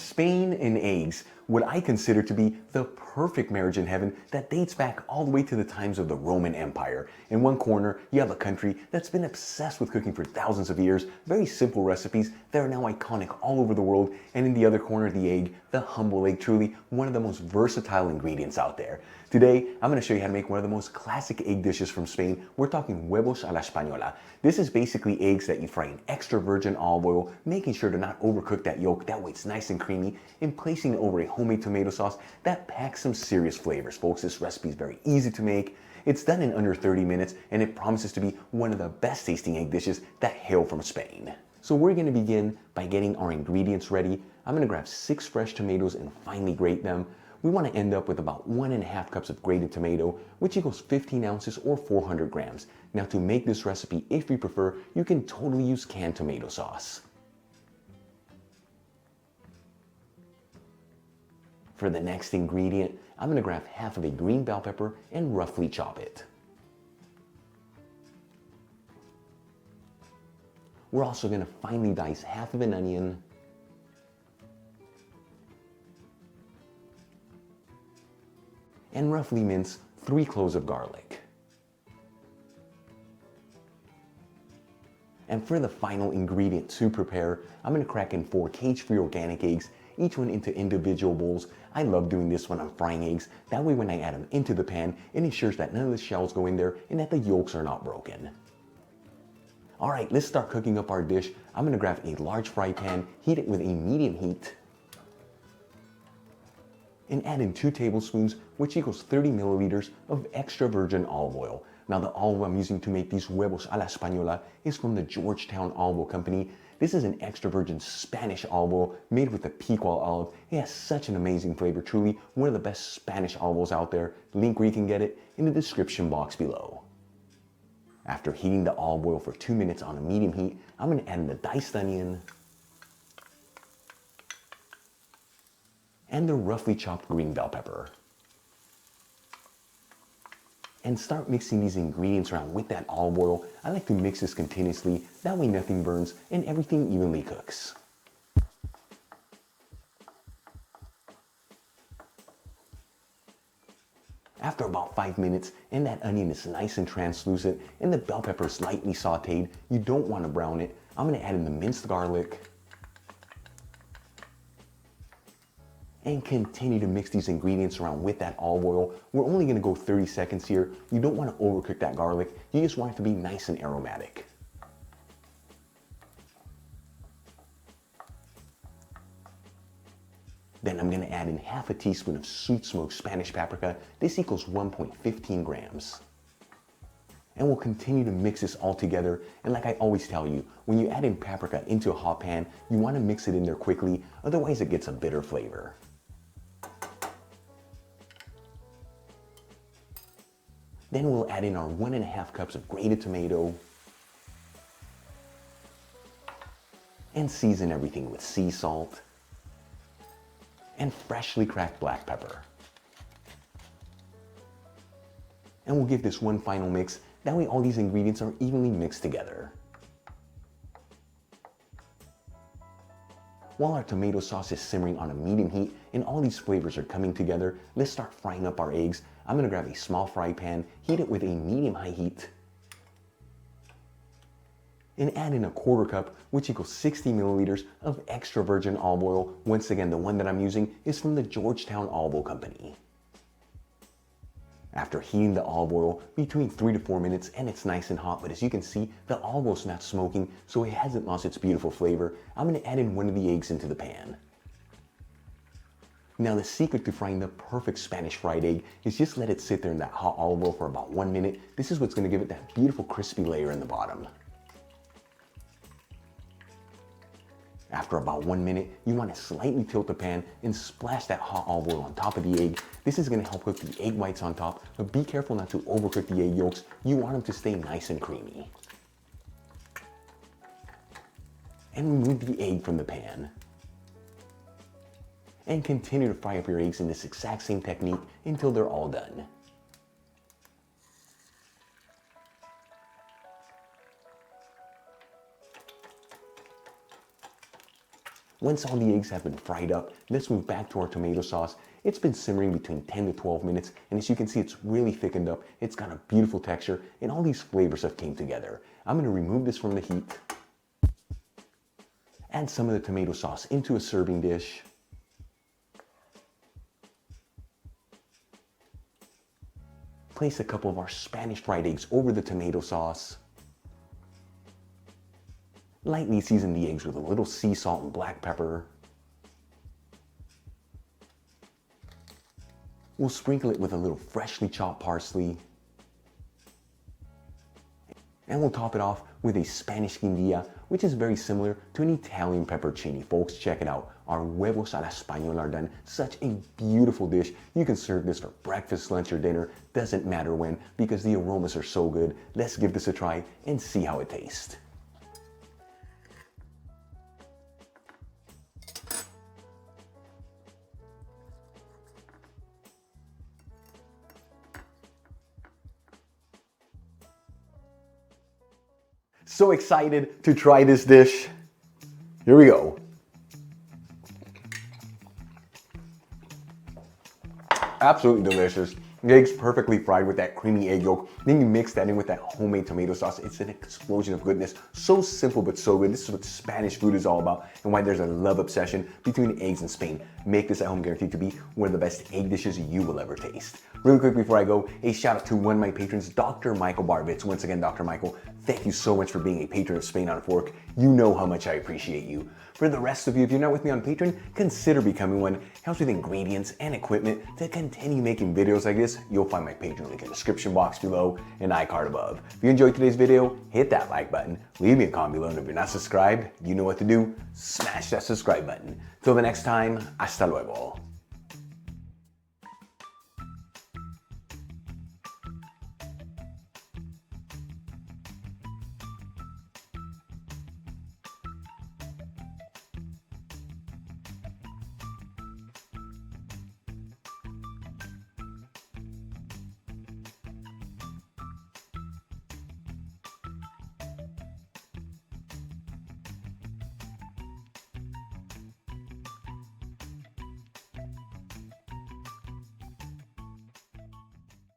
Spain and eggs, what I consider to be the perfect marriage in heaven that dates back all the way to the times of the Roman Empire. In one corner, you have a country that's been obsessed with cooking for thousands of years, very simple recipes that are now iconic all over the world, and in the other corner, the egg, the humble egg, truly one of the most versatile ingredients out there. Today, I'm going to show you how to make one of the most classic egg dishes from Spain. We're talking huevos a la española. This is basically eggs that you fry in extra virgin olive oil, making sure to not overcook that yolk, that way it's nice and creamy, and placing it over a homemade tomato sauce that packs some serious flavors. Folks, this recipe is very easy to make. It's done in under 30 minutes, and it promises to be one of the best tasting egg dishes that hail from Spain. So we're going to begin by getting our ingredients ready. I'm going to grab 6 fresh tomatoes and finely grate them. We want to end up with about 1.5 cups of grated tomato, which equals 15 ounces or 400 grams. Now to make this recipe, if you prefer, you can totally use canned tomato sauce. For the next ingredient, I'm going to grab half of a green bell pepper and roughly chop it. We're also going to finely dice half of an onion, and roughly mince 3 cloves of garlic. And for the final ingredient to prepare, I'm going to crack in 4 cage-free organic eggs, each one into individual bowls. I love doing this when I'm frying eggs. That way when I add them into the pan, it ensures that none of the shells go in there and that the yolks are not broken. All right, let's start cooking up our dish. I'm going to grab a large fry pan, heat it with a medium heat, and add in 2 tablespoons, which equals 30 milliliters of extra virgin olive oil. Now the olive I'm using to make these huevos a la española is from the Georgetown Olive Oil Company. This is an extra virgin Spanish olive oil made with the Picual olive. It has such an amazing flavor, truly one of the best Spanish olive oils out there. Link where you can get it in the description box below. After heating the olive oil for 2 minutes on a medium heat, I'm going to add in the diced onion and the roughly chopped green bell pepper. And start mixing these ingredients around with that olive oil. I like to mix this continuously, that way nothing burns and everything evenly cooks. After about 5 minutes, and that onion is nice and translucent, and the bell pepper is lightly sauteed, you don't want to brown it, I'm going to add in the minced garlic, and continue to mix these ingredients around with that olive oil. We're only going to go 30 seconds here. You don't want to overcook that garlic. You just want it to be nice and aromatic. Then I'm going to add in half a teaspoon of sweet smoked Spanish paprika. This equals 1.15 grams. And we'll continue to mix this all together. And like I always tell you, when you add in paprika into a hot pan, you want to mix it in there quickly, otherwise it gets a bitter flavor. Then we'll add in our 1.5 cups of grated tomato and season everything with sea salt and freshly cracked black pepper. And we'll give this one final mix, that way all these ingredients are evenly mixed together. While our tomato sauce is simmering on a medium heat and all these flavors are coming together, let's start frying up our eggs. I'm going to grab a small fry pan, heat it with a medium-high heat, and add in 1/4 cup, which equals 60 milliliters of extra virgin olive oil. Once again, the one that I'm using is from the Georgetown Olive Oil Company. After heating the olive oil between 3 to 4 minutes, and it's nice and hot, but as you can see, the olive oil's not smoking, so it hasn't lost its beautiful flavor. I'm going to add in one of the eggs into the pan. Now the secret to frying the perfect Spanish fried egg is just let it sit there in that hot olive oil for about 1 minute. This is what's going to give it that beautiful crispy layer in the bottom. After about 1 minute, you want to slightly tilt the pan and splash that hot olive oil on top of the egg. This is going to help cook the egg whites on top, but be careful not to overcook the egg yolks. You want them to stay nice and creamy. And remove the egg from the pan. And continue to fry up your eggs in this exact same technique until they're all done. Once all the eggs have been fried up, let's move back to our tomato sauce. It's been simmering between 10 to 12 minutes, and as you can see, it's really thickened up. It's got a beautiful texture, and all these flavors have came together. I'm gonna remove this from the heat. Add some of the tomato sauce into a serving dish. Place a couple of our Spanish fried eggs over the tomato sauce. Lightly season the eggs with a little sea salt and black pepper. We'll sprinkle it with a little freshly chopped parsley. And we'll top it off with a Spanish guindilla, which is very similar to an Italian pepperoncini. Folks, check it out. Our huevos a la Española are done. Such a beautiful dish. You can serve this for breakfast, lunch, or dinner. Doesn't matter when, because the aromas are so good. Let's give this a try and see how it tastes. So excited to try this dish. Here we go. Absolutely delicious. The eggs perfectly fried with that creamy egg yolk. Then you mix that in with that homemade tomato sauce. It's an explosion of goodness. So simple but so good. This is what Spanish food is all about and why there's a love obsession between eggs and Spain. Make this at home guaranteed to be one of the best egg dishes you will ever taste. Really quick before I go, a shout out to one of my patrons, Dr. Michael Barvitz. Once again, Dr. Michael, thank you so much for being a patron of Spain on a Fork. You know how much I appreciate you. For the rest of you, if you're not with me on Patreon, consider becoming one. Helps with ingredients and equipment to continue making videos like this. You'll find my Patreon link in the description box below and iCard above. If you enjoyed today's video, hit that like button, leave me a comment below, and if you're not subscribed, you know what to do. Smash that subscribe button. Till the next time, hasta luego.